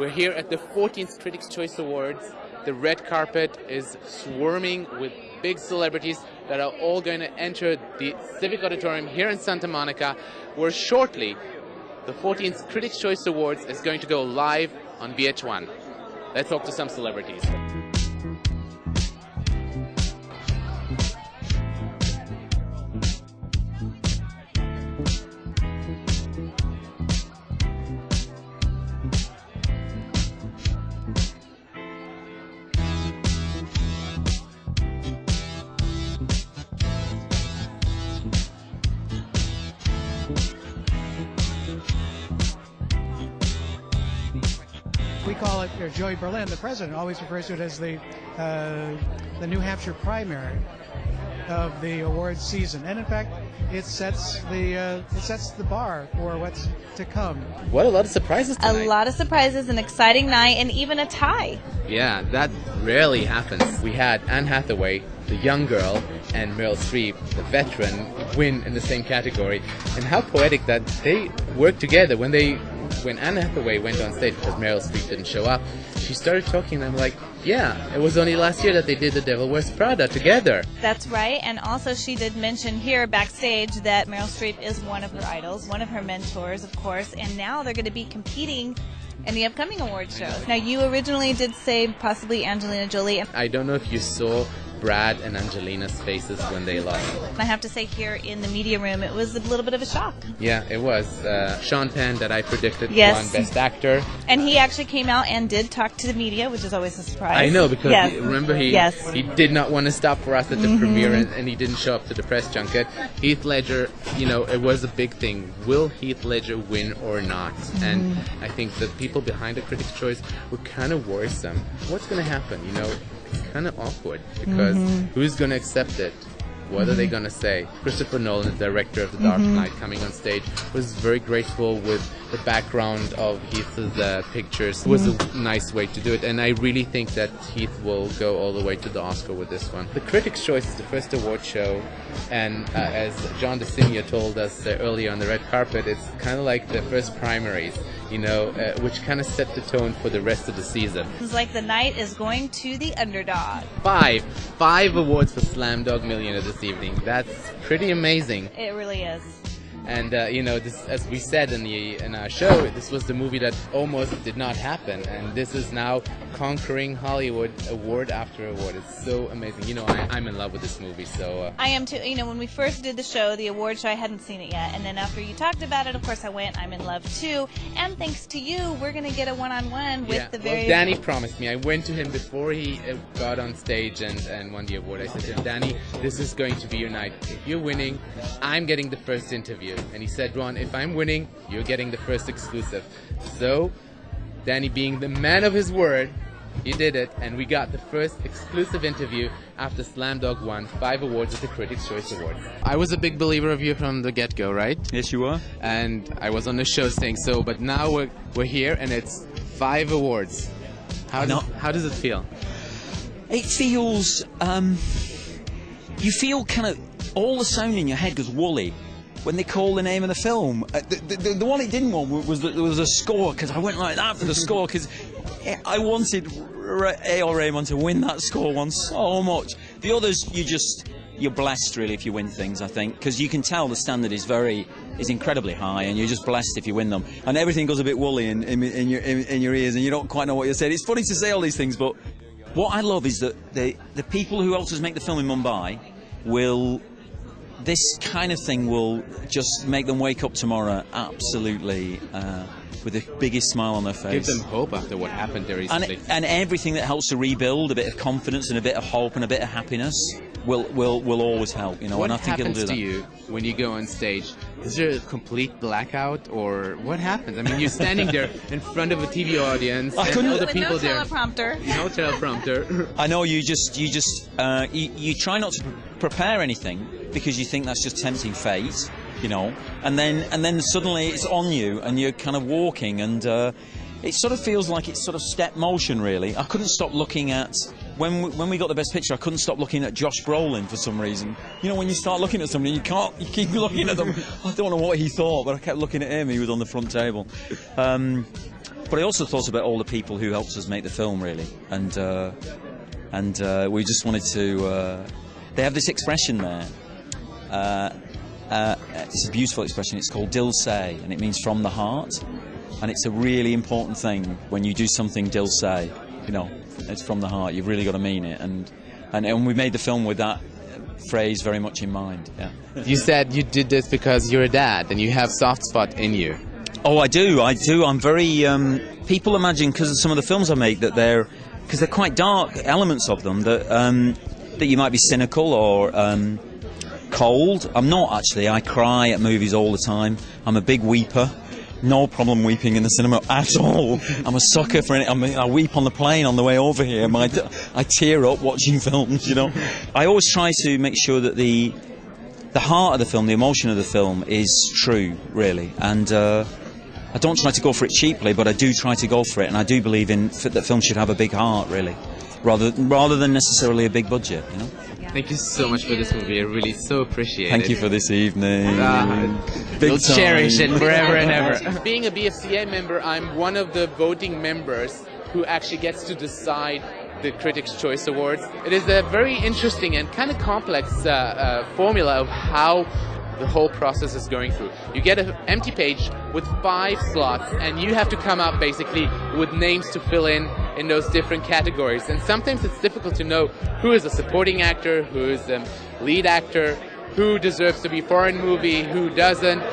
We're here at the 14th Critics' Choice Awards. The red carpet is swarming with big celebrities that are all going to enter the Civic Auditorium here in Santa Monica, where shortly the 14th Critics' Choice Awards is going to go live on VH1. Let's talk to some celebrities. We call it, or Joey Berlin, the president, always refers to it as the New Hampshire primary of the awards season, and in fact, it sets the bar for what's to come. What a lot of surprises tonight. A lot of surprises, an exciting night, and even a tie. Yeah, that rarely happens. We had Anne Hathaway, the young girl, and Meryl Streep, the veteran, win in the same category. And how poetic that they worked together. When Anne Hathaway went on stage, because Meryl Streep didn't show up, she started talking, and I'm like, yeah, it was only last year that they did The Devil Wears Prada together. That's right, and also she did mention here backstage that Meryl Streep is one of her idols, one of her mentors, of course, and now they're going to be competing in the upcoming award shows. Now, you originally did say possibly Angelina Jolie. I don't know if you saw Brad and Angelina's faces when they lost. I have to say here in the media room, it was a little bit of a shock. Yeah, it was. Sean Penn, that I predicted, Yes. won Best Actor. And he actually came out and did talk to the media, which is always a surprise. I know, because Yes. remember he did not want to stop for us at the premiere, and he didn't show up to the press junket. Heath Ledger, it was a big thing. Will Heath Ledger win or not? And I think the people behind the Critics' Choice were kind of worrisome. What's going to happen? It's kind of awkward, because who's going to accept it? What are they going to say? Christopher Nolan, the director of The Dark Knight, coming on stage, was very grateful with the background of Heath's pictures. It was a nice way to do it, and I really think that Heath will go all the way to the Oscar with this one. The Critics' Choice is the first award show, and as John DeSimia told us earlier on the red carpet, it's kind of like the first primaries, which kind of set the tone for the rest of the season. It's like the night is going to the underdog. Five awards for Slumdog Millionaire this evening. That's pretty amazing. It really is. And this, as we said in our show, this was the movie that almost did not happen, and this is now conquering Hollywood award after award. It's so amazing. I'm in love with this movie. So I am too. When we first did the show, the award show, I hadn't seen it yet, and then after you talked about it, of course, I went. I'm in love too, and thanks to you, we're gonna get a one-on-one with the very. Well, Danny promised me. I went to him before he got on stage and won the award. I said to him, Danny, this is going to be your night. If you're winning, I'm getting the first interview. And he said, Ron, if I'm winning, you're getting the first exclusive. So, Danny, being the man of his word, he did it, and we got the first exclusive interview after Slumdog won 5 awards at the Critics' Choice Awards. I was a big believer of you from the get-go, right? Yes, you were. And I was on the show saying so, but now we're here, and it's 5 awards. How does it feel? It feels, you feel kind of, all the sound in your head goes woolly when they call the name of the film. The one it didn't want was that there was a score, because I went like that for the score, because I wanted A.R. Rahman to win that score one so much. The others, you're blessed really if you win things, I think, because you can tell the standard is incredibly high, and you're just blessed if you win them. And everything goes a bit woolly in your ears, and you don't quite know what you're saying. It's funny to say all these things, but what I love is that the people who helped us make the film in Mumbai this kind of thing will just make them wake up tomorrow absolutely with the biggest smile on their face. Give them hope after what happened there recently. And everything that helps to rebuild a bit of confidence and a bit of hope and a bit of happiness will always help. What and I think it'll do that. happens to you when you go on stage? Is there a complete blackout, or what happens? I mean, you're standing there in front of a TV audience, and other people there. No teleprompter. No teleprompter. I know you try not to prepare anything because you think that's just tempting fate, and then suddenly it's on you and you're kind of walking, and it sort of feels like it's sort of step motion really. I couldn't stop looking at when we got the best picture. I couldn't stop looking at Josh Brolin for some reason. When you start looking at somebody, you keep looking at them. I don't know what he thought, but I kept looking at him. He was on the front table. But I also thought about all the people who helped us make the film, really, and we just wanted to. They have this expression there. It's a beautiful expression. It's called Dil Se, and it means from the heart. And it's a really important thing when you do something Dil Se. You know, it's from the heart. You've really got to mean it. And we made the film with that phrase very much in mind. Yeah. You said you did this because you're a dad and you have soft spot in you. Oh, I do. I'm very. People imagine because of some of the films I make that because they're quite dark elements of them that you might be cynical or cold. I'm not actually. I cry at movies all the time. I'm a big weeper. No problem weeping in the cinema at all. I'm a sucker for it. I weep on the plane on the way over here. I tear up watching films, you know. I always try to make sure that the heart of the film, the emotion of the film is true, really. And I don't try to go for it cheaply, but I do try to go for it. And I do believe that film should have a big heart, really, rather than necessarily a big budget, you know. Thank you so much for this movie. I really so appreciate it. Thank you for this evening. We'll cherish it forever and ever. Being a BFCA member, I'm one of the voting members who actually gets to decide the Critics' Choice Awards. It is a very interesting and kind of complex formula of how the whole process is going through. You get an empty page with 5 slots, and you have to come up basically with names to fill in those different categories. And sometimes it's difficult to know who is a supporting actor, who is a lead actor, who deserves to be foreign movie, who doesn't.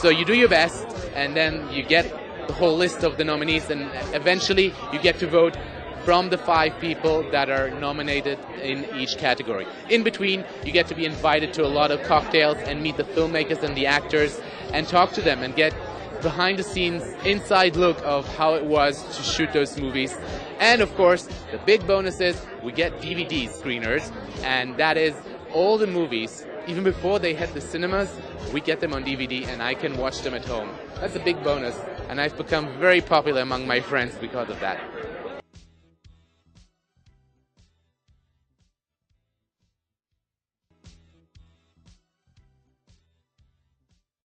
So you do your best, and then you get the whole list of the nominees, and eventually you get to vote from the 5 people that are nominated in each category. In between, you get to be invited to a lot of cocktails and meet the filmmakers and the actors and talk to them and get behind-the-scenes inside look of how it was to shoot those movies. And of course, the big bonus is we get DVD screeners, and that is all the movies, even before they hit the cinemas, we get them on DVD and I can watch them at home. That's a big bonus, and I've become very popular among my friends because of that.